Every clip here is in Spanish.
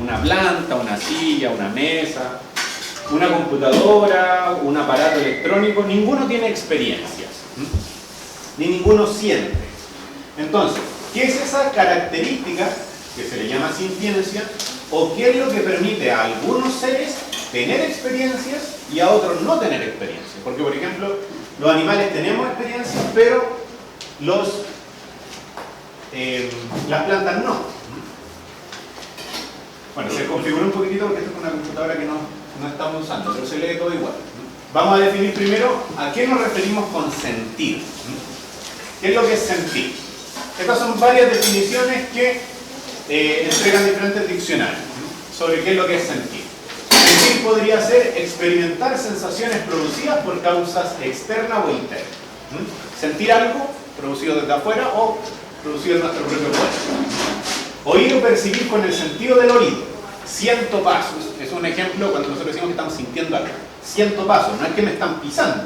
Una planta, una silla, una mesa, una computadora, un aparato electrónico, ninguno tiene experiencias, ni ninguno siente. Entonces, ¿qué es esa característica que se le llama sintiencia? ¿O qué es lo que permite a algunos seres tener experiencias y a otros no tener experiencias? Porque, por ejemplo, los animales tenemos experiencias, pero las plantas no. Bueno, se configuró un poquitito porque esto es una computadora que no estamos usando, pero se lee todo igual. Vamos a definir primero a qué nos referimos con sentir. ¿Qué es lo que es sentir? Estas son varias definiciones que entregan diferentes diccionarios sobre qué es lo que es sentir. Sentir podría ser experimentar sensaciones producidas por causas externas o internas. Sentir algo producido desde afuera o producido en nuestro propio cuerpo. Oír o percibir con el sentido del oído. Siento pasos. Es un ejemplo cuando nosotros decimos que estamos sintiendo algo. Siento pasos, no es que me están pisando.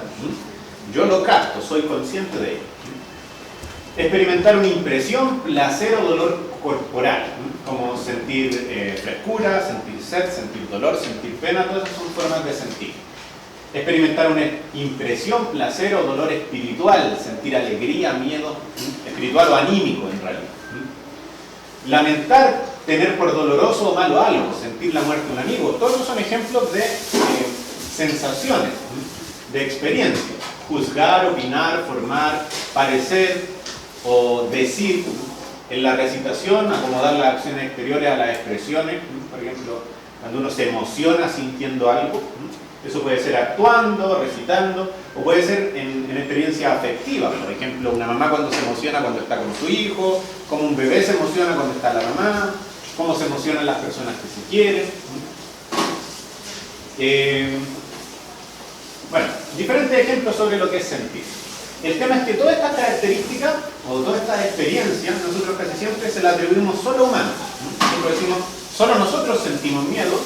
Yo lo capto, soy consciente de ello. Experimentar una impresión, placer o dolor corporal, como sentir frescura, sentir sed, sentir dolor, sentir pena, todas esas son formas de sentir. Experimentar una impresión, placer o dolor espiritual, sentir alegría, miedo, espiritual o anímico en realidad. Lamentar, tener por doloroso o malo algo, sentir la muerte de un amigo, todos esos son ejemplos de sensaciones, de experiencias. Juzgar, opinar, formar, parecer o decir en la recitación, acomodar las acciones exteriores a las expresiones. Por ejemplo, cuando uno se emociona sintiendo algo, eso puede ser actuando, recitando, o puede ser en experiencia afectiva. Por ejemplo, una mamá cuando se emociona cuando está con su hijo, como un bebé se emociona cuando está la mamá, cómo se emocionan las personas que se quieren. Bueno, diferentes ejemplos sobre lo que es sentir. El tema es que todas estas características o todas estas experiencias nosotros casi siempre se las atribuimos solo a humanos. Nosotros decimos, solo nosotros sentimos miedo,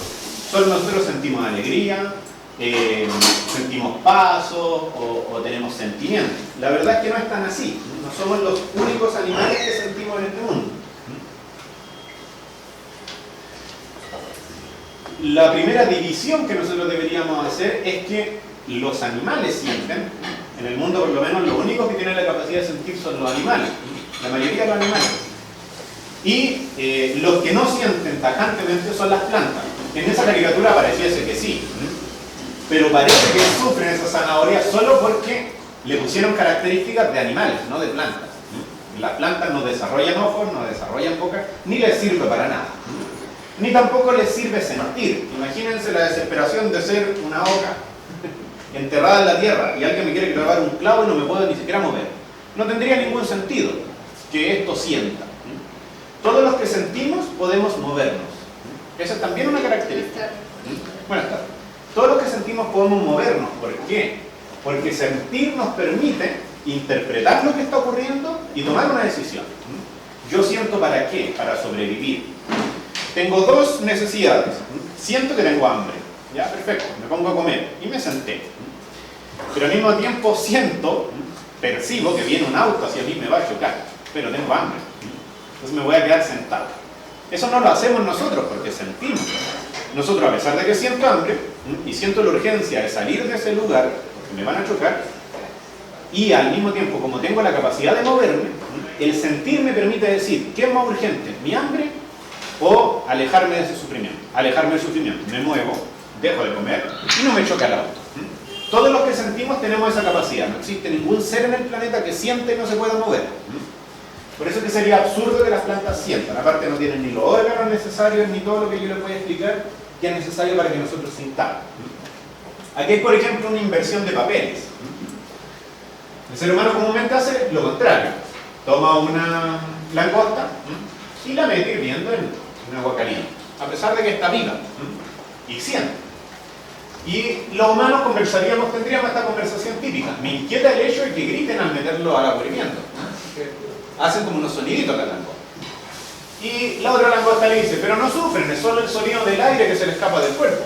solo nosotros sentimos alegría, sentimos pasos o tenemos sentimientos. La verdad es que no es tan así. No somos los únicos animales que sentimos en este mundo. La primera división que nosotros deberíamos hacer es que los animales sienten. En el mundo, por lo menos, los únicos que tienen la capacidad de sentir son los animales, la mayoría de los animales. Y los que no sienten tajantemente son las plantas. En esa caricatura pareciese que sí, pero parece que sufren esa zanahoria solo porque le pusieron características de animales, no de plantas. Las plantas no desarrollan ojos, no desarrollan boca, ni les sirve para nada. Ni tampoco les sirve sentir. Imagínense la desesperación de ser una oca enterrada en la tierra y alguien me quiere clavar un clavo y no me puedo ni siquiera mover. No tendría ningún sentido que esto sienta. Todos los que sentimos podemos movernos. Esa es también una característica. Buenas tardes. Todos los que sentimos podemos movernos. ¿Por qué? Porque sentir nos permite interpretar lo que está ocurriendo y tomar una decisión. Yo siento ¿para qué? Para sobrevivir. Tengo dos necesidades. Siento que tengo hambre. Ya, perfecto, me pongo a comer y me senté. Pero al mismo tiempo percibo que viene un auto hacia mí y me va a chocar, pero tengo hambre. Entonces me voy a quedar sentado. Eso no lo hacemos nosotros porque sentimos. Nosotros, a pesar de que siento hambre y siento la urgencia de salir de ese lugar porque me van a chocar, y al mismo tiempo, como tengo la capacidad de moverme, el sentir me permite decir, ¿qué es más urgente? ¿Mi hambre o alejarme de ese sufrimiento? Alejarme del sufrimiento. Me muevo, dejo de comer y no me choca el auto. Todos los que sentimos tenemos esa capacidad. No existe ningún ser en el planeta que siente y no se pueda mover. Por eso es que sería absurdo que las plantas sientan. Aparte no tienen ni los órganos necesarios ni todo lo que yo les voy a explicar que es necesario para que nosotros sintamos. Aquí hay, por ejemplo, una inversión de papeles. El ser humano comúnmente hace lo contrario. Toma una langosta y la mete hirviendo en agua caliente, a pesar de que está viva y siente. Y los humanos tendríamos esta conversación típica. Me inquieta el hecho de que griten al meterlo al agua hirviendo. Hacen como unos soniditos la langosta. Y la otra langosta le dice, pero no sufren, es solo el sonido del aire que se le escapa del cuerpo.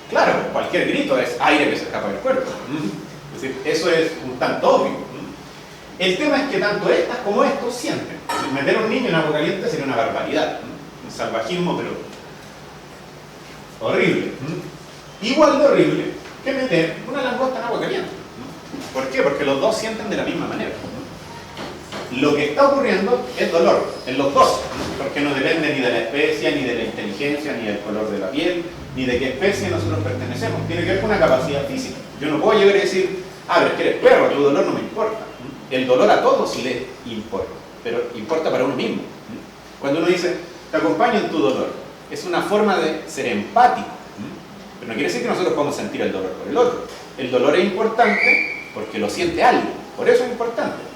Claro, cualquier grito es aire que se escapa del cuerpo. Es decir, eso es un tanto obvio. El tema es que tanto estas como estos sienten. Meter a un niño en agua caliente sería una barbaridad. Un salvajismo, pero horrible. Igual de horrible que meter una langosta en agua caliente. ¿Por qué? Porque los dos sienten de la misma manera. Lo que está ocurriendo es dolor en los dos, porque no depende ni de la especie, ni de la inteligencia, ni del color de la piel, ni de qué especie nosotros pertenecemos. Tiene que ver con una capacidad física. Yo no puedo llegar y decir, pero es que eres perro, tu dolor no me importa. El dolor a todos le importa, pero importa para uno mismo. Cuando uno dice, te acompaño en tu dolor, es una forma de ser empático. Pero no quiere decir que nosotros podamos sentir el dolor por el otro. El dolor es importante porque lo siente alguien, por eso es importante.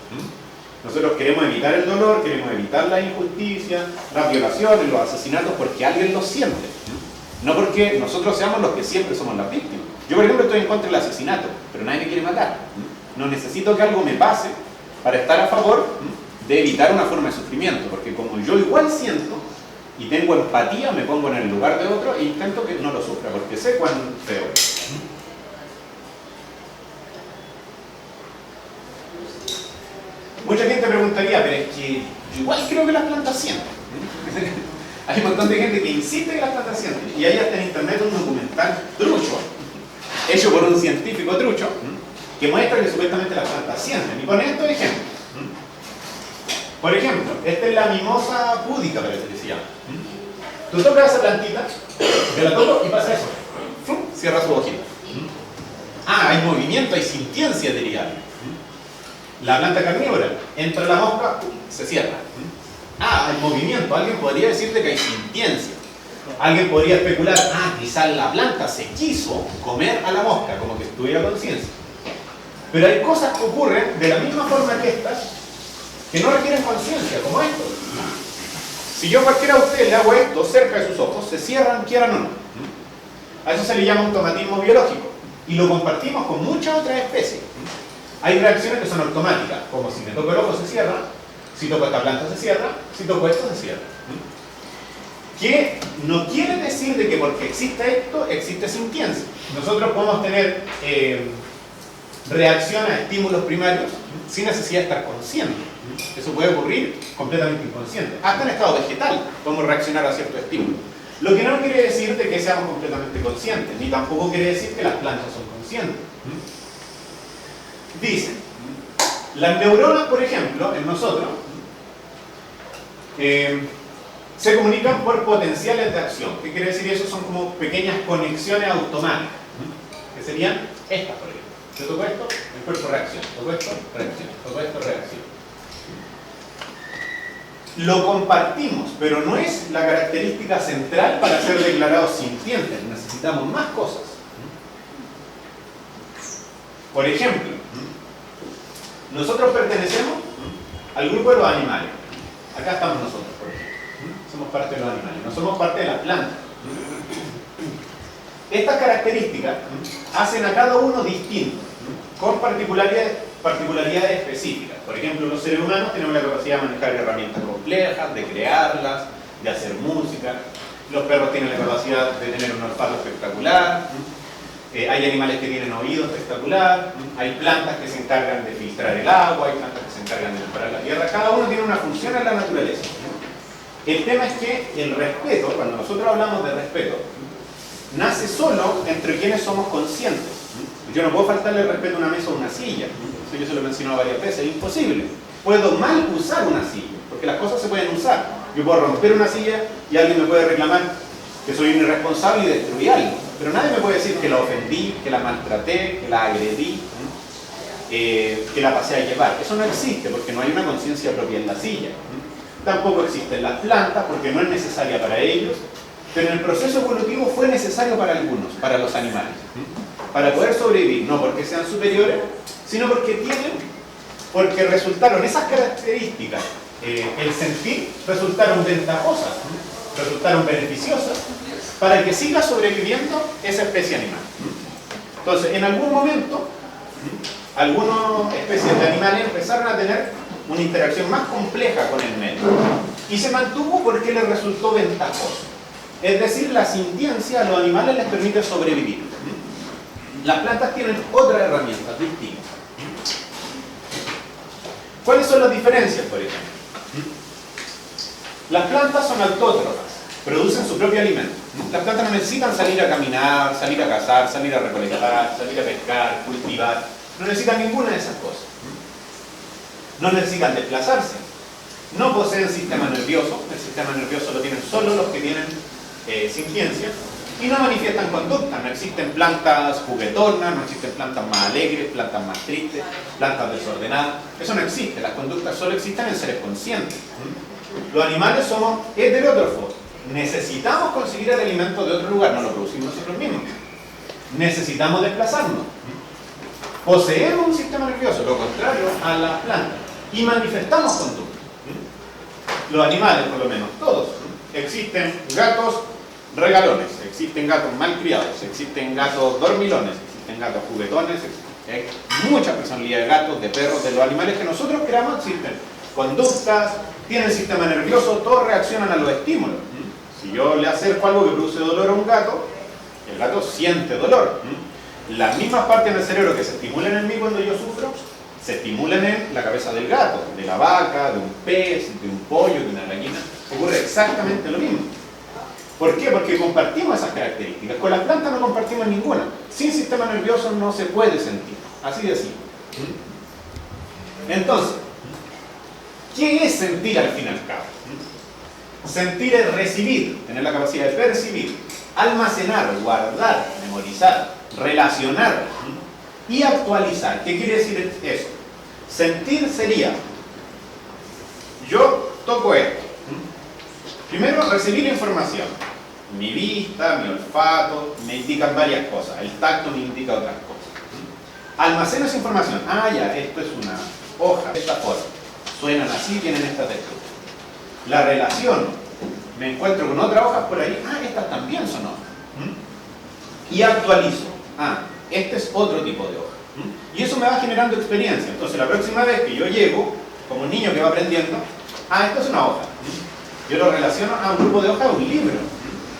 Nosotros queremos evitar el dolor, queremos evitar la injusticia, las violaciones, los asesinatos, porque alguien lo siente. No porque nosotros seamos los que siempre somos las víctimas. Yo, por ejemplo, estoy en contra del asesinato, pero nadie me quiere matar. No necesito que algo me pase para estar a favor de evitar una forma de sufrimiento, porque como yo igual siento y tengo empatía, me pongo en el lugar de otro e intento que no lo sufra, porque sé cuán feo es. Mucha gente preguntaría, pero es que yo igual creo que las plantas sienten. Hay un montón de gente que insiste que las plantas sienten. Y hay hasta en internet un documental trucho, hecho por un científico trucho, que muestra que supuestamente las plantas sienten. Y pone estos ejemplos. Por ejemplo, esta es la mimosa púdica, parece que se llama. Tú tocas esa plantita, te la toco y pasa eso. Cierra su hojita. Hay movimiento, hay sintiencia, diría alguien. La planta carnívora, entra la mosca, se cierra. Hay movimiento, alguien podría decirte que hay sintiencia. Alguien podría especular, quizás la planta se quiso comer a la mosca, como que tuviera conciencia. Pero hay cosas que ocurren de la misma forma que estas, que no requieren conciencia, como esto. Si yo a cualquiera de ustedes le hago esto cerca de sus ojos, se cierran, quieran o no. A eso se le llama automatismo biológico. Y lo compartimos con muchas otras especies. Hay reacciones que son automáticas, como si me toco el ojo se cierra, si toco esta planta se cierra, si toco esto se cierra. Que no quiere decir de que porque existe esto, existe sintiencia. Nosotros podemos tener reacción a estímulos primarios sin necesidad de estar consciente. Eso puede ocurrir completamente inconsciente. Hasta en estado vegetal podemos reaccionar a ciertos estímulos. Lo que no quiere decir de que seamos completamente conscientes, ni tampoco quiere decir que las plantas son conscientes. Dicen, las neuronas, por ejemplo, en nosotros, se comunican por potenciales de acción. ¿Qué quiere decir eso? Son como pequeñas conexiones automáticas, que serían estas, por ejemplo. Yo toco esto, el cuerpo reacciona. Toco esto, reacciona. Toco esto, reacciona. Lo compartimos, pero no es la característica central para ser declarados sintientes. Necesitamos más cosas. Por ejemplo, nosotros pertenecemos al grupo de los animales. Acá estamos nosotros, por ejemplo. Somos parte de los animales, no somos parte de las plantas. Estas características hacen a cada uno distinto, con particularidades específicas. Por ejemplo, los seres humanos tenemos la capacidad de manejar herramientas complejas, de crearlas, de hacer música. Los perros tienen la capacidad de tener un olfato espectacular. Hay animales que tienen oído espectacular. Hay plantas que se encargan de filtrar el agua, hay plantas que se encargan de preparar la tierra. Cada uno tiene una función en la naturaleza. El tema es que el respeto, cuando nosotros hablamos de respeto, nace solo entre quienes somos conscientes. Yo no puedo faltarle el respeto a una mesa o una silla. Esto yo se lo he mencionado varias veces, es imposible. Puedo mal usar una silla, porque las cosas se pueden usar. Yo puedo romper una silla y alguien me puede reclamar que soy un irresponsable y destruí algo. Pero nadie me puede decir que la ofendí, que la maltraté, que la agredí, que la pasé a llevar. Eso no existe, porque no hay una conciencia propia en la silla. Tampoco existen las plantas, porque no es necesaria para ellos. Pero en el proceso evolutivo fue necesario para algunos, para los animales, para poder sobrevivir, no porque sean superiores, sino porque resultaron esas características, el sentir, resultaron ventajosas, resultaron beneficiosas, para que siga sobreviviendo esa especie animal. Entonces, en algún momento, algunas especies de animales empezaron a tener una interacción más compleja con el medio, y se mantuvo porque les resultó ventajoso. Es decir, la sintiencia a los animales les permite sobrevivir. Las plantas tienen otras herramientas distintas. ¿Cuáles son las diferencias, por ejemplo? Las plantas son autótrofas. producen su propio alimento. Las plantas no necesitan salir a caminar, salir a cazar, salir a recolectar, salir a pescar, cultivar. No necesitan ninguna de esas cosas. No necesitan desplazarse. No poseen sistema nervioso. El sistema nervioso lo tienen solo los que tienen sintiencia. Y no manifiestan conducta. No existen plantas juguetonas, no existen plantas más alegres, plantas más tristes, plantas desordenadas. Eso no existe. Las conductas solo existen en seres conscientes. Los animales somos heterótrofos. Necesitamos conseguir el alimento de otro lugar, no lo producimos nosotros mismos. Necesitamos desplazarnos. Poseemos un sistema nervioso, lo contrario a las plantas. Y manifestamos conducta. Los animales, por lo menos todos. Existen gatos regalones, existen gatos malcriados, existen gatos dormilones, existen gatos juguetones, hay muchas personalidades de gatos, de perros, de los animales que nosotros creamos existen. Conductas, tienen sistema nervioso, todos reaccionan a los estímulos. Si yo le acerco algo que produce dolor a un gato, el gato siente dolor. Las mismas partes del cerebro que se estimulan en mí cuando yo sufro, se estimulan en la cabeza del gato, de la vaca, de un pez, de un pollo, de una gallina. Ocurre exactamente lo mismo. ¿Por qué? Porque compartimos esas características. Con las plantas no compartimos ninguna. Sin sistema nervioso no se puede sentir. Así de simple. Entonces, ¿qué es sentir al fin y al cabo? Sentir es recibir, tener la capacidad de percibir, almacenar, guardar, memorizar, relacionar y actualizar. ¿Qué quiere decir eso? Sentir sería, yo toco esto. Primero, recibir la información. Mi vista, mi olfato, me indican varias cosas. El tacto me indica otras cosas. Almaceno esa información. Ah, ya, esto es una hoja de esta forma. Suenan así, tienen esta textura. La relación, me encuentro con otras hojas por ahí, ah, estas también son hojas. Y actualizo, ah, este es otro tipo de hoja. Y eso me va generando experiencia. Entonces la próxima vez que yo llego, como un niño que va aprendiendo, ah, esto es una hoja. Yo lo relaciono a un grupo de hojas, a un libro.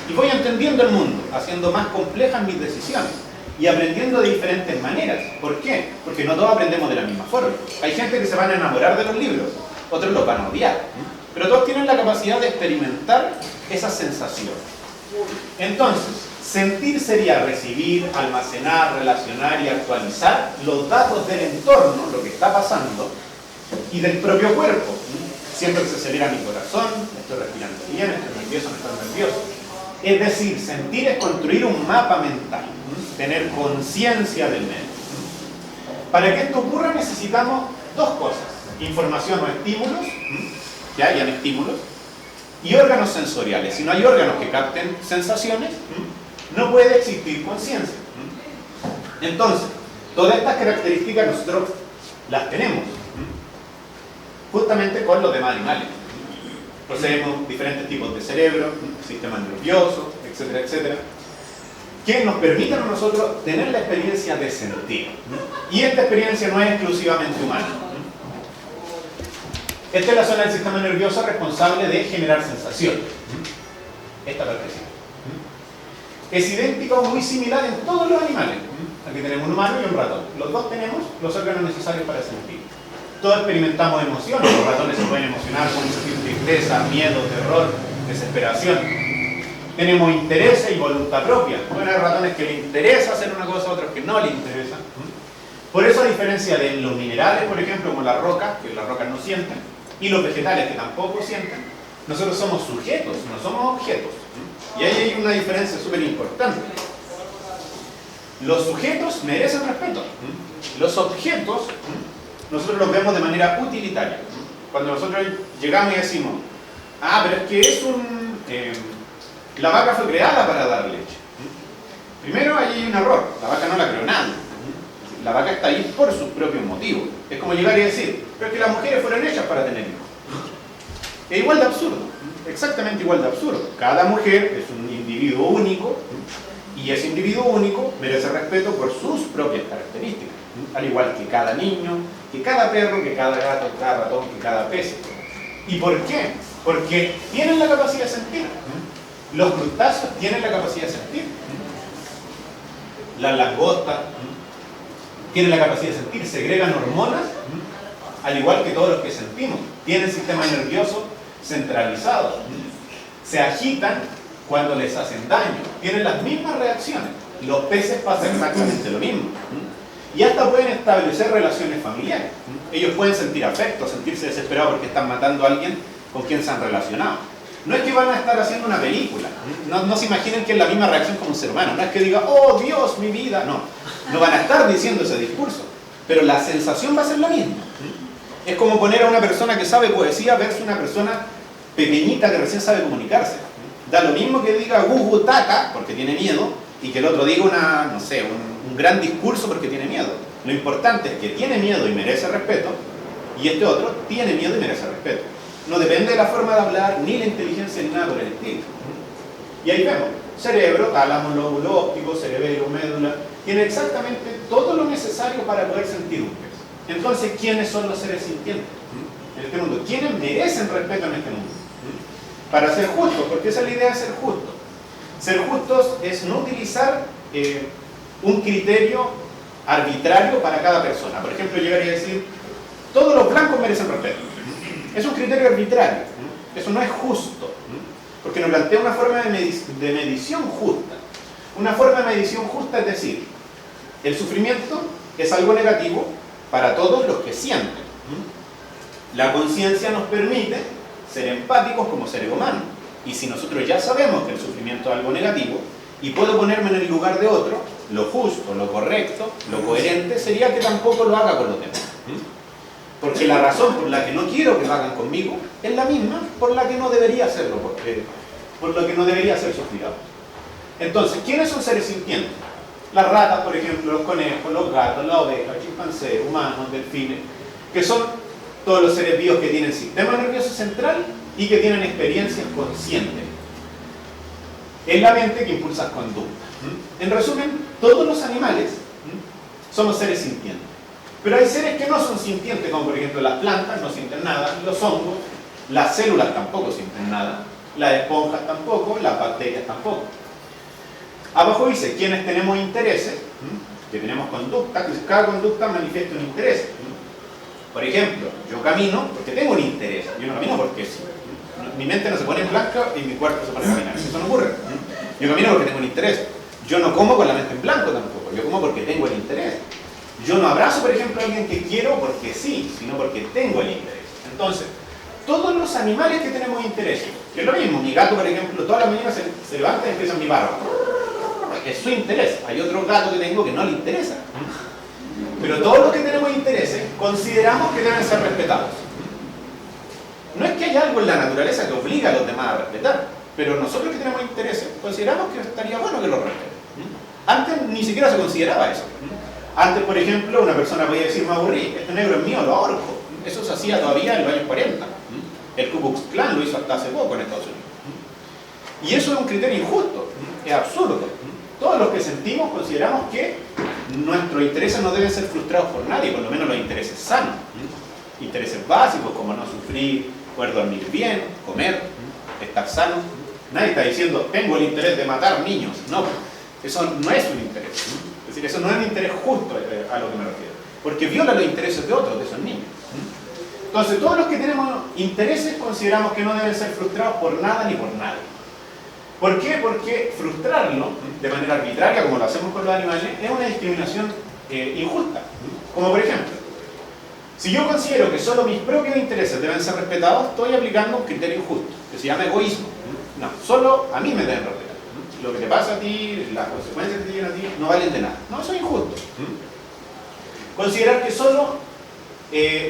Y voy entendiendo el mundo, haciendo más complejas mis decisiones. Y aprendiendo de diferentes maneras. ¿Por qué? Porque no todos aprendemos de la misma forma. Hay gente que se van a enamorar de los libros, otros los van a odiar. Pero todos tienen la capacidad de experimentar esa sensación. Entonces, sentir sería recibir, almacenar, relacionar y actualizar los datos del entorno, lo que está pasando, y del propio cuerpo. Siempre se acelera mi corazón, estoy respirando bien, estoy nervioso, no estoy nervioso. Es decir, sentir es construir un mapa mental, tener conciencia del medio. Para que esto ocurra necesitamos dos cosas: información o estímulos, que hayan estímulos, y órganos sensoriales. Si no hay órganos que capten sensaciones, no puede existir conciencia. Entonces, todas estas características nosotros las tenemos, justamente con los demás animales. Poseemos diferentes tipos de cerebro, sistema nervioso, etcétera, etcétera, que nos permiten a nosotros tener la experiencia de sentir. Y esta experiencia no es exclusivamente humana. Esta es la zona del sistema nervioso responsable de generar sensación. Esta partecita. Es idéntica o muy similar en todos los animales. Aquí tenemos un humano y un ratón. Los dos tenemos los órganos necesarios para sentir. Todos experimentamos emociones. Los ratones se pueden emocionar, pueden sentir tristeza, miedo, terror, desesperación. Tenemos interés y voluntad propia. Bueno, hay ratones que les interesa hacer una cosa, otros que no les interesa. Por eso, a diferencia de los minerales, por ejemplo, como las rocas, que las rocas no sienten, y los vegetales, que tampoco sienten, nosotros somos sujetos, no somos objetos. Y ahí hay una diferencia súper importante. Los sujetos merecen respeto. Los objetos, nosotros los vemos de manera utilitaria. Cuando nosotros llegamos y decimos, ah, pero es que es un... la vaca fue creada para dar leche. Primero, ahí hay un error. La vaca no la creó nadie. La vaca está ahí por sus propios motivos. Es como llegar y decir, pero es que las mujeres fueron hechas para tener hijos. Es igual de absurdo, exactamente igual de absurdo. Cada mujer es un individuo único y ese individuo único merece respeto por sus propias características. Al igual que cada niño, que cada perro, que cada gato, que cada ratón, que cada pez. ¿Y por qué? Porque tienen la capacidad de sentir. Los crustáceos tienen la capacidad de sentir. Las langostas tienen la capacidad de sentir, segregan hormonas, al igual que todos los que sentimos. Tienen sistema nervioso centralizado. se agitan cuando les hacen daño, tienen las mismas reacciones. Los peces pasa exactamente lo mismo. Y hasta pueden establecer relaciones familiares. Ellos pueden sentir afecto, sentirse desesperados porque están matando a alguien con quien se han relacionado. No es que van a estar haciendo una película, no se imaginen que es la misma reacción como un ser humano, no es que diga, oh Dios, mi vida, no van a estar diciendo ese discurso, pero la sensación va a ser la misma. Es como poner a una persona que sabe poesía versus una persona pequeñita que recién sabe comunicarse. Da lo mismo que diga gugu tata porque tiene miedo y que el otro diga un gran discurso porque tiene miedo. Lo importante es que tiene miedo y merece respeto, y este otro tiene miedo y merece respeto. No depende de la forma de hablar, ni la inteligencia, ni nada por el estilo. Y ahí vemos, cerebro, tálamo, lóbulo óptico, cerebelo, médula, tiene exactamente todo lo necesario para poder sentir un pez. Entonces, ¿quiénes son los seres sintientes en este mundo? ¿Quiénes merecen respeto en este mundo? Para ser justos, porque esa es la idea de ser justos. Ser justos es no utilizar un criterio arbitrario para cada persona. Por ejemplo, llegaría a decir, todos los blancos merecen respeto. Es un criterio arbitrario. Eso no es justo, porque nos plantea una forma de medición justa. Una forma de medición justa es decir, el sufrimiento es algo negativo para todos los que sienten. La conciencia nos permite ser empáticos como seres humanos. Y si nosotros ya sabemos que el sufrimiento es algo negativo, y puedo ponerme en el lugar de otro, lo justo, lo correcto, lo coherente sería que tampoco lo haga con los demás. Porque la razón por la que no quiero que lo hagan conmigo es la misma por la que no debería hacerlo, por lo que no debería ser sufrido. Entonces, ¿quiénes son seres sintientes? Las ratas, por ejemplo, los conejos, los gatos, las ovejas, chimpancés, humanos, delfines, que son todos los seres vivos que tienen sistema nervioso central y que tienen experiencias conscientes. Es la mente que impulsa conducta. En resumen, todos los animales somos seres sintientes. Pero hay seres que no son sintientes, como por ejemplo las plantas no sienten nada, los hongos, las células tampoco sienten nada, las esponjas tampoco, las bacterias tampoco. Abajo dice, quienes tenemos intereses, que tenemos conducta, que cada conducta manifiesta un interés. Por ejemplo, yo camino porque tengo un interés, yo no camino porque sí. Mi mente no se pone en blanco y mi cuerpo se pone a caminar, eso no ocurre. Yo camino porque tengo un interés. Yo no como con la mente en blanco tampoco, yo como porque tengo el interés. Yo no abrazo, por ejemplo, a alguien que quiero porque sí, sino porque tengo el interés. Entonces, todos los animales que tenemos interés, que es lo mismo, mi gato, por ejemplo, todas las mañanas se levanta y empieza a mi barro. Es su interés. Hay otro gato que tengo que no le interesa. Pero todos los que tenemos intereses consideramos que deben ser respetados. No es que haya algo en la naturaleza que obliga a los demás a respetar, pero nosotros que tenemos intereses consideramos que estaría bueno que lo respeten. Antes ni siquiera se consideraba eso. Antes, por ejemplo, una persona podía decir, me aburrí, este negro es mío, lo ahorco. Eso se hacía todavía en los años 40. El Ku Klux Klan lo hizo hasta hace poco en Estados Unidos. Y eso es un criterio injusto, es absurdo. Todos los que sentimos consideramos que nuestros intereses no deben ser frustrados por nadie, por lo menos los intereses sanos. Intereses básicos como no sufrir, poder dormir bien, comer, estar sano. Nadie está diciendo, tengo el interés de matar niños. No, eso no es un interés. Es decir, eso no es un interés justo a lo que me refiero. Porque viola los intereses de otros, de esos niños. Entonces, todos los que tenemos intereses consideramos que no deben ser frustrados por nada ni por nadie. ¿Por qué? Porque frustrarlo de manera arbitraria, como lo hacemos con los animales, es una discriminación injusta. Como por ejemplo, si yo considero que solo mis propios intereses deben ser respetados, estoy aplicando un criterio injusto, que se llama egoísmo. No, solo a mí me deben respetar. Lo que te pasa a ti, las consecuencias que te llegan a ti, no valen de nada. No, eso es injusto. Considerar que solo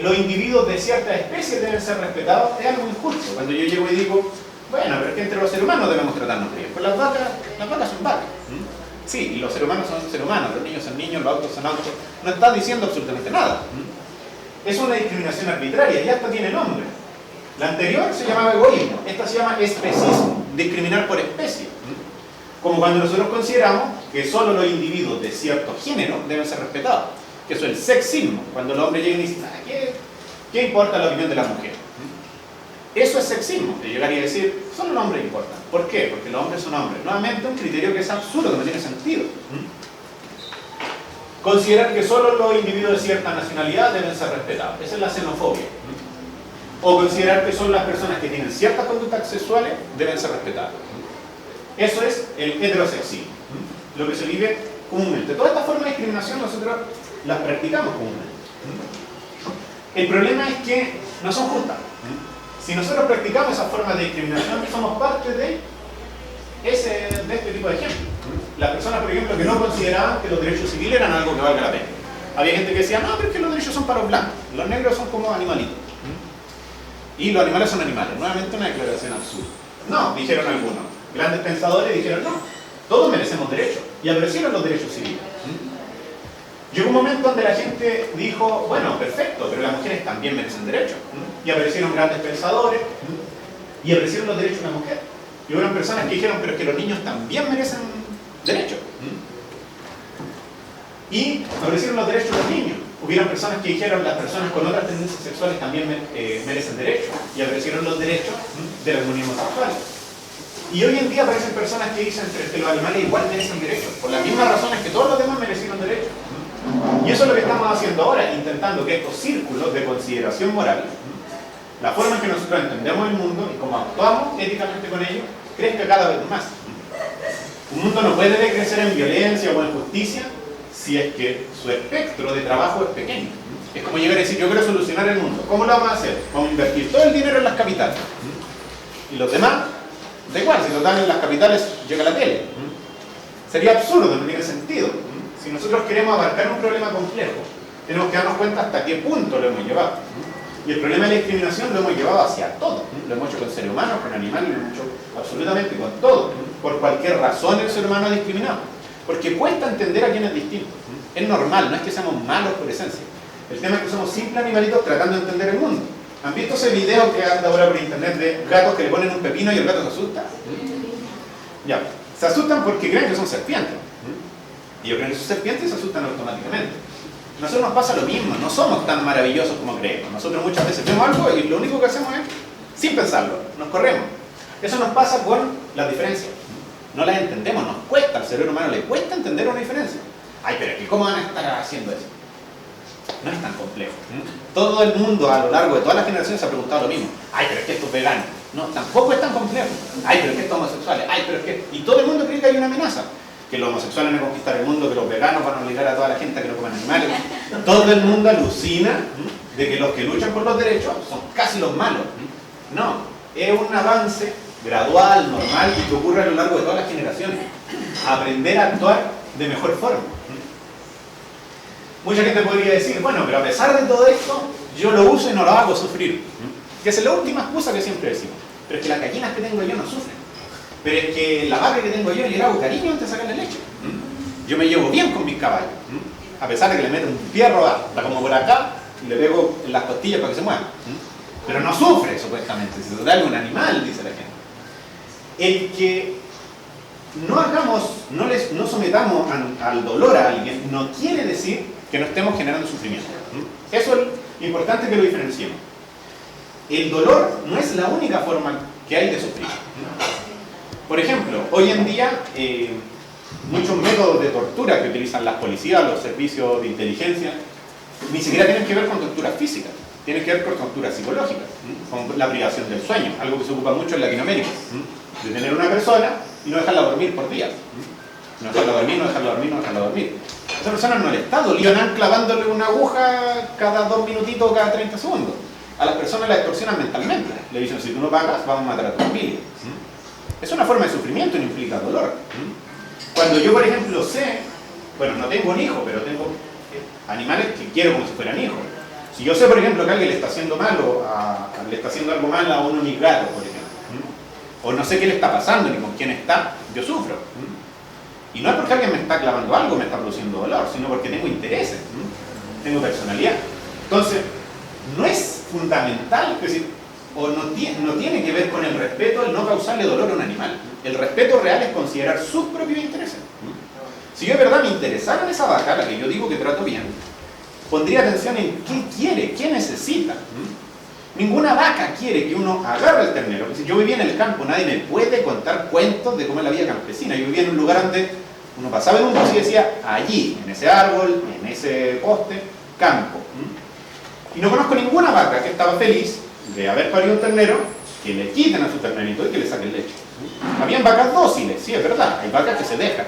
los individuos de ciertas especies deben ser respetados es algo injusto. Cuando yo llego y digo, bueno, pero es que entre los seres humanos debemos tratarnos bien. Pues las vacas son vacas. Sí, y los seres humanos son seres humanos, los niños son niños, los autos son autos. No está diciendo absolutamente nada. Es una discriminación arbitraria y hasta tiene nombre. La anterior se llamaba egoísmo, esta se llama especismo, discriminar por especie. Como cuando nosotros consideramos que solo los individuos de cierto género deben ser respetados. Que eso es el sexismo, cuando el hombre llega y dice, ¿qué importa la opinión de la mujer? Eso es sexismo, de llegar y decir, solo los hombres importan. ¿Por qué? Porque los hombres son hombres. Nuevamente un criterio que es absurdo, que no tiene sentido. Considerar que solo los individuos de cierta nacionalidad deben ser respetados. Esa es la xenofobia. o considerar que son las personas que tienen ciertas conductas sexuales deben ser respetadas. Eso es el heterosexismo, lo que se vive comúnmente. Todas estas formas de discriminación nosotros las practicamos comúnmente. El problema es que no son justas. Si nosotros practicamos esas formas de discriminación, somos parte de este tipo de ejemplos. Las personas, por ejemplo, que no consideraban que los derechos civiles eran algo que valga la pena. Había gente que decía, no, pero es que los derechos son para los blancos, los negros son como animalitos. Y los animales son animales. Nuevamente una declaración absurda. No, dijeron algunos. Grandes pensadores dijeron, no, todos merecemos derechos. Y aparecieron los derechos civiles. Llegó un momento donde la gente dijo, bueno, perfecto, pero las mujeres también merecen derechos. Y aparecieron grandes pensadores y aparecieron los derechos de la mujer. Y hubo personas que dijeron, pero es que los niños también merecen derechos. Y aparecieron los derechos de los niños. Hubieron personas que dijeron, las personas con otras tendencias sexuales también merecen derechos. Y aparecieron los derechos de la comunidad homosexual. Y hoy en día aparecen personas que dicen que los animales igual merecen derechos, por las mismas razones que todos los demás merecieron derechos. Y eso es lo que estamos haciendo ahora, intentando que estos círculos de consideración moral, la forma en que nosotros entendemos el mundo y cómo actuamos éticamente con ello, crezca cada vez más. Un mundo no puede decrecer en violencia o en justicia si es que su espectro de trabajo es pequeño. Es como llegar a decir, yo quiero solucionar el mundo. ¿Cómo lo vamos a hacer? Vamos a invertir todo el dinero en las capitales. Y los demás, da igual, si total en las capitales llega la tele. Sería absurdo, no tiene sentido. Si nosotros queremos abarcar un problema complejo, tenemos que darnos cuenta hasta qué punto lo hemos llevado. Y el problema de la discriminación lo hemos llevado hacia todo. Lo hemos hecho con seres humanos, con animales, lo hemos hecho absolutamente con todo. Por cualquier razón el ser humano ha discriminado. Porque cuesta entender a quién es distinto. Es normal, no es que seamos malos por esencia. El tema es que somos simples animalitos tratando de entender el mundo. ¿Han visto ese video que anda ahora por internet de gatos que le ponen un pepino y el gato se asusta? Ya, se asustan porque creen que son serpientes. Y ellos creen que son serpientes y se asustan automáticamente. A nosotros nos pasa lo mismo, no somos tan maravillosos como creemos. Nosotros muchas veces vemos algo y lo único que hacemos es, sin pensarlo, nos corremos. Eso nos pasa con las diferencias. No las entendemos, nos cuesta, al cerebro humano le cuesta entender una diferencia. Ay, pero es que ¿cómo van a estar haciendo eso? No es tan complejo. Todo el mundo a lo largo de todas las generaciones se ha preguntado lo mismo. Ay, pero es que esto es vegano. No, tampoco es tan complejo. Ay, pero es que esto es homosexual. Ay, pero es que... Y todo el mundo cree que hay una amenaza. Que los homosexuales van a conquistar el mundo, que los veganos van a obligar a toda la gente a que no coman animales. Todo el mundo alucina de que los que luchan por los derechos son casi los malos. No, es un avance gradual, normal, y que ocurre a lo largo de todas las generaciones. Aprender a actuar de mejor forma. Mucha gente podría decir, bueno, pero a pesar de todo esto, yo lo uso y no lo hago sufrir. Que es la última excusa que siempre decimos. Pero es que las gallinas que tengo yo no sufren. Pero es que la vaca que tengo yo le hago cariño antes de sacarle leche. Yo me llevo bien con mis caballos. A pesar de que le meto un fierro hasta como por acá y le pego en las costillas para que se mueva. Pero no sufre, supuestamente. Si se da un animal, dice la gente. El que no hagamos, no sometamos al dolor a alguien, no quiere decir que no estemos generando sufrimiento. Eso es importante que lo diferenciemos. El dolor no es la única forma que hay de sufrir. Por ejemplo, hoy en día muchos métodos de tortura que utilizan las policías, los servicios de inteligencia, ni siquiera tienen que ver con torturas físicas, tienen que ver con torturas psicológicas, con la privación del sueño, algo que se ocupa mucho en Latinoamérica, de tener a una persona y no dejarla dormir por días. No dejarla dormir, no dejarla dormir, no dejarla dormir. A esa persona no le está doliendo clavándole una aguja cada 2 minutitos o cada 30 segundos. A las personas la extorsionan mentalmente. Le dicen, si tú no pagas, vamos a matar a tu familia. Es una forma de sufrimiento y no implica dolor. Cuando yo, por ejemplo, sé, bueno, no tengo un hijo, pero tengo animales que quiero como si fueran hijos. Si yo sé, por ejemplo, que alguien le está haciendo malo, le está haciendo algo malo a uno de mis gatos, por ejemplo, o no sé qué le está pasando ni con quién está, yo sufro. Y no es porque alguien me está clavando algo, me está produciendo dolor, sino porque tengo intereses, tengo personalidad. Entonces, no es fundamental, es decir, o no tiene que ver con el respeto, el no causarle dolor a un animal. El respeto real es considerar sus propios intereses. Si yo de verdad me interesara en esa vaca, la que yo digo que trato bien, pondría atención en qué quiere, qué necesita. Ninguna vaca quiere que uno agarre el ternero. Si yo vivía en el campo, nadie me puede contar cuentos de cómo es la vida campesina. Yo vivía en un lugar donde uno pasaba en un bus y decía, allí, en ese árbol, en ese poste, campo. Y no conozco ninguna vaca que estaba feliz de haber parido un ternero, que le quiten a su ternerito y que le saquen leche. Habían vacas dóciles, sí, es verdad, hay vacas que se dejan.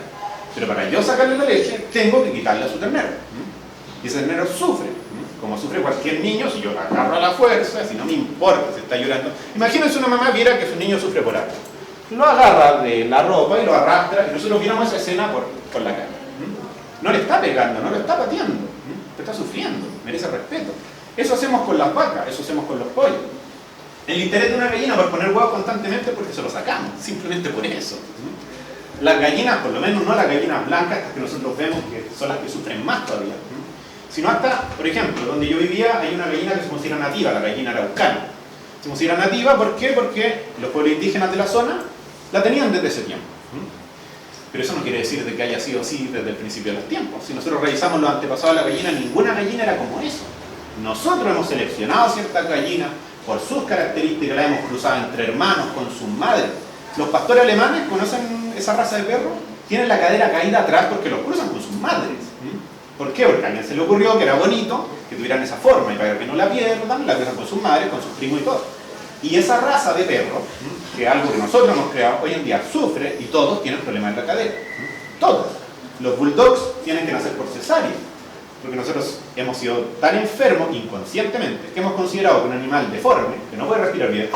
Pero para yo sacarle la leche, tengo que quitarle a su ternero. Y ese ternero sufre, como sufre cualquier niño, si yo lo agarro a la fuerza, si no me importa si está llorando. Imagínense una mamá viera que su niño sufre por algo. Lo agarra de la ropa y lo arrastra, y nosotros viéramos esa escena por la calle. No le está pegando, no lo está pateando, está sufriendo, merece respeto. Eso hacemos con las vacas, eso hacemos con los pollos. El interés de una gallina por poner huevos constantemente porque se lo sacamos, simplemente por eso. Las gallinas, por lo menos no las gallinas blancas, estas que nosotros vemos que son las que sufren más todavía, sino hasta, por ejemplo, donde yo vivía hay una gallina que se considera nativa, la gallina araucana. Se considera nativa, ¿por qué? Porque los pueblos indígenas de la zona la tenían desde ese tiempo. Pero eso no quiere decir de que haya sido así desde el principio de los tiempos. Si nosotros revisamos los antepasados de la gallina, ninguna gallina era como eso. Nosotros hemos seleccionado ciertas gallinas por sus características, las hemos cruzado entre hermanos, con sus madres. Los pastores alemanes, ¿conocen esa raza de perro? Tienen la cadera caída atrás porque los cruzan con sus madres. ¿Por qué? Porque a alguien se le ocurrió que era bonito que tuvieran esa forma y para que no la pierdan, la cruzan con sus madres, con sus primos y todo. Y esa raza de perro, que es algo que nosotros hemos creado, hoy en día sufre y todos tienen problemas en la cadera. Todos. Los bulldogs tienen que nacer por cesárea. Porque nosotros hemos sido tan enfermos inconscientemente que hemos considerado que un animal deforme, que no puede respirar bien,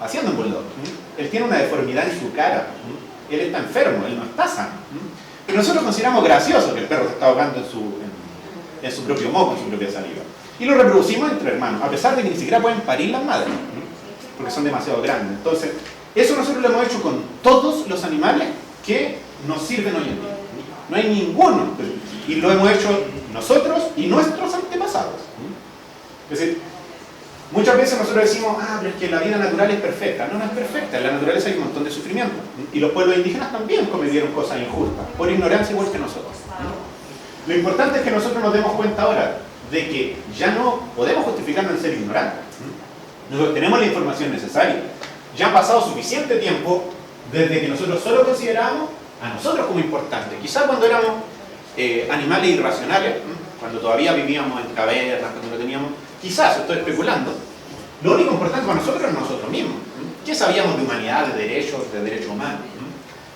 haciendo un bulldog, él tiene una deformidad en su cara, él está enfermo, él no está sano. Pero nosotros consideramos gracioso que el perro se está ahogando en su propio moco, en su propia saliva. Y lo reproducimos entre hermanos, a pesar de que ni siquiera pueden parir las madres, porque son demasiado grandes. Entonces, eso nosotros lo hemos hecho con todos los animales que nos sirven hoy en día. No hay ninguno. Y lo hemos hecho nosotros y nuestros antepasados. Es decir, muchas veces nosotros decimos, pero es que la vida natural es perfecta. No, no es perfecta. En la naturaleza hay un montón de sufrimiento. Y los pueblos indígenas también cometieron cosas injustas, por ignorancia igual que nosotros. Lo importante es que nosotros nos demos cuenta ahora de que ya no podemos justificarnos en ser ignorantes. Nosotros tenemos la información necesaria. Ya ha pasado suficiente tiempo desde que nosotros solo consideramos a nosotros como importantes. Quizás cuando éramos animales irracionales, cuando todavía vivíamos en cavernas, cuando no teníamos, quizás, estoy especulando, lo único importante para nosotros es nosotros mismos. ¿Qué sabíamos de humanidad, de derechos humanos?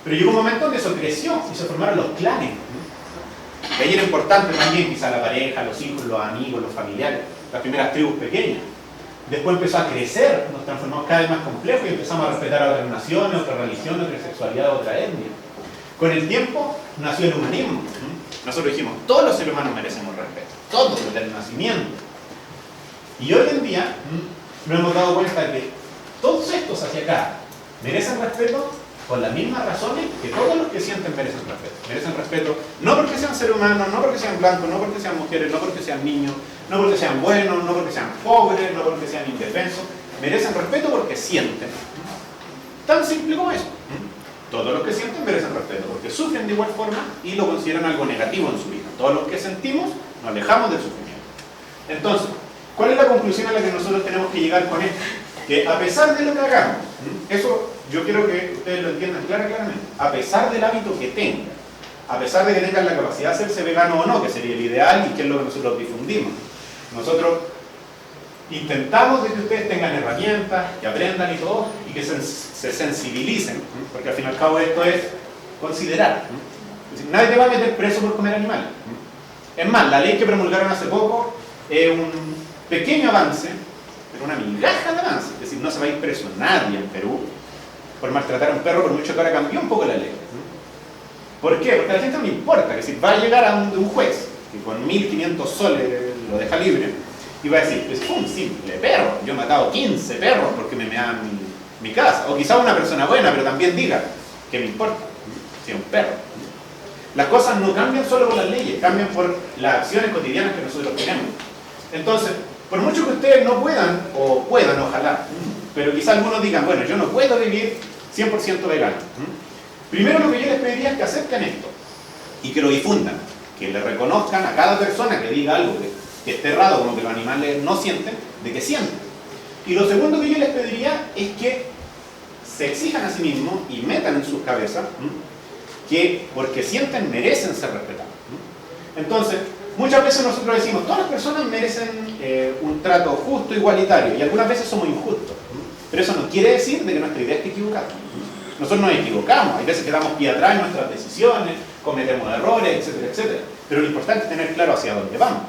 Pero llegó un momento donde eso creció y se formaron los clanes. Y ahí era importante también quizás la pareja, los hijos, los amigos, los familiares, las primeras tribus pequeñas. Después empezó a crecer, nos transformamos cada vez más complejos y empezamos a respetar a otras naciones, otras religiones, otra sexualidad, otra etnia. Con el tiempo nació el humanismo. Nosotros dijimos, todos los seres humanos merecemos respeto, todos desde el nacimiento. Y hoy en día nos hemos dado cuenta de que todos estos hacia acá merecen respeto por las mismas razones que todos los que sienten merecen respeto. Merecen respeto no porque sean seres humanos, no porque sean blancos, no porque sean mujeres, no porque sean niños, no porque sean buenos, no porque sean pobres, no porque sean indefensos. Merecen respeto porque sienten. Tan simple como eso. Todos los que sienten merecen respeto porque sufren de igual forma y lo consideran algo negativo en su vida. Todos los que sentimos nos alejamos del sufrimiento. Entonces, ¿cuál es la conclusión a la que nosotros tenemos que llegar con esto? Que a pesar de lo que hagamos, eso yo quiero que ustedes lo entiendan claramente, a pesar del hábito que tengan, a pesar de que tengan la capacidad de hacerse vegano o no, que sería el ideal y que es lo que nosotros difundimos, nosotros intentamos de que ustedes tengan herramientas, que aprendan y todo, y que se sensibilicen, porque al fin y al cabo esto es considerar. Es decir, nadie te va a meter preso por comer animales. Es más, la ley que promulgaron hace poco es un pequeño avance, pero una migaja de avance. Es decir, no se va a ir preso nadie en Perú por maltratar a un perro, por mucho que ahora cambió un poco la ley. ¿Por qué? Porque a la gente no le importa, que si va a llegar a un juez que con 1.500 soles lo deja libre y va a decir, es un simple perro, yo he matado 15 perros porque me dan mi casa. O quizá una persona buena, pero también diga, ¿qué me importa? Si es un perro. Las cosas no cambian solo por las leyes, cambian por las acciones cotidianas que nosotros tenemos. Entonces, por mucho que ustedes no puedan, o puedan, ojalá, pero quizá algunos digan, bueno, yo no puedo vivir 100% vegano. Primero lo que yo les pediría es que acepten esto y que lo difundan, que le reconozcan a cada persona que diga algo que esté errado, como que los animales no sienten, de que sienten. Y lo segundo que yo les pediría es que se exijan a sí mismos y metan en sus cabezas que porque sienten merecen ser respetados. Entonces, Muchas veces nosotros decimos, todas las personas merecen un trato justo, igualitario, y algunas veces somos injustos. Pero eso no quiere decir de que nuestra idea esté equivocada. Nosotros nos equivocamos, hay veces que damos pie atrás en nuestras decisiones, cometemos errores, etcétera, etcétera. Pero lo importante es tener claro hacia dónde vamos.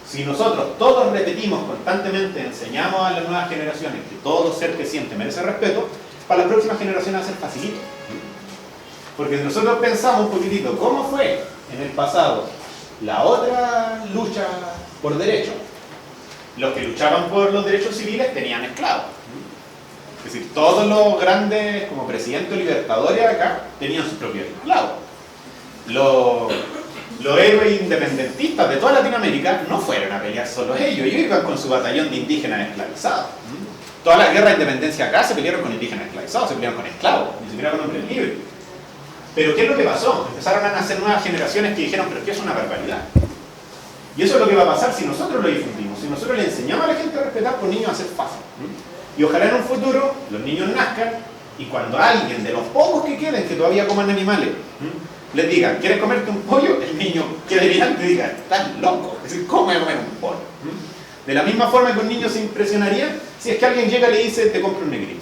Si nosotros todos repetimos constantemente, enseñamos a las nuevas generaciones que todo ser que siente merece respeto, para las próximas generaciones va a ser facilito. Porque si nosotros pensamos un poquitito cómo fue en el pasado la otra lucha por derechos, los que luchaban por los derechos civiles tenían esclavos. Es decir, todos los grandes, como presidentes libertadores acá, tenían sus propios esclavos. Los héroes independentistas de toda Latinoamérica no fueron a pelear solo ellos iban con su batallón de indígenas esclavizados. Todas las guerras de independencia acá se pelearon con indígenas esclavizados, se pelearon con esclavos, ni siquiera con hombres libres. Pero ¿qué es lo que pasó? Empezaron a nacer nuevas generaciones que dijeron, pero ¿qué es una barbaridad? Y eso es lo que va a pasar si nosotros lo difundimos, si nosotros le enseñamos a la gente a respetar, por niños va a ser fácil. Y ojalá en un futuro los niños nazcan y cuando alguien de los pocos que queden que todavía coman animales les digan, ¿quieres comerte un pollo? El niño quede mirando y diga, estás loco, es decir, ¿cómo voy a comer un pollo? De la misma forma que un niño se impresionaría si es que alguien llega y le dice, te compro un negrito.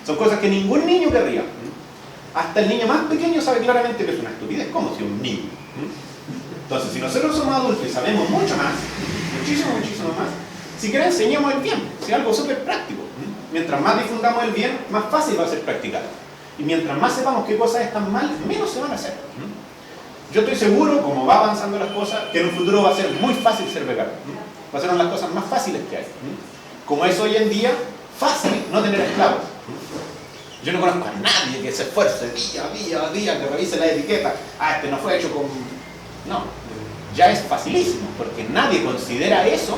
Son cosas que ningún niño querría. Hasta el niño más pequeño sabe claramente que es una estupidez, como si un niño. Entonces, si nosotros somos adultos y sabemos mucho más, muchísimo, muchísimo más, si querés enseñemos el bien, es algo súper práctico. Mientras más difundamos el bien, más fácil va a ser practicar. Y mientras más sepamos qué cosas están mal, menos se van a hacer. Yo estoy seguro, como va avanzando las cosas, que en un futuro va a ser muy fácil ser vegano. Va a ser una de las cosas más fáciles que hay. Como es hoy en día, fácil no tener esclavos. Yo no conozco a nadie que se esfuerce día a día, que revise la etiqueta. Este no fue hecho con... No, ya es facilísimo, porque nadie considera eso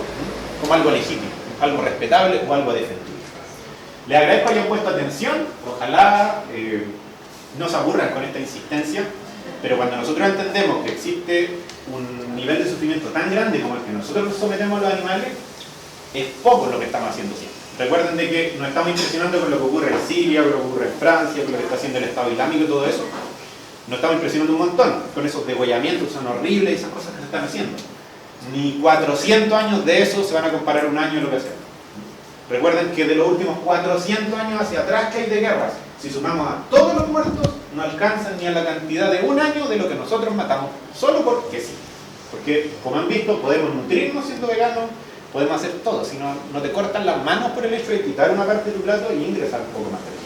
como algo legítimo, algo respetable o algo defendible. Les agradezco que hayan puesto atención, ojalá no se aburran con esta insistencia, pero cuando nosotros entendemos que existe un nivel de sufrimiento tan grande como el que nosotros sometemos a los animales, es poco lo que estamos haciendo siempre. Recuerden de que nos estamos impresionando con lo que ocurre en Siria, con lo que ocurre en Francia, con lo que está haciendo el Estado Islámico y todo eso. Nos estamos impresionando un montón con esos degollamientos que son horribles y esas cosas que se están haciendo. Ni 400 años de eso se van a comparar un año de lo que hacemos. Recuerden que de los últimos 400 años hacia atrás que hay de guerras, si sumamos a todos los muertos, no alcanzan ni a la cantidad de un año de lo que nosotros matamos, solo porque sí. Porque, como han visto, podemos nutrirnos siendo veganos, podemos hacer todo. Si no te cortan las manos por el hecho de quitar una parte de tu plato y ingresar un poco más de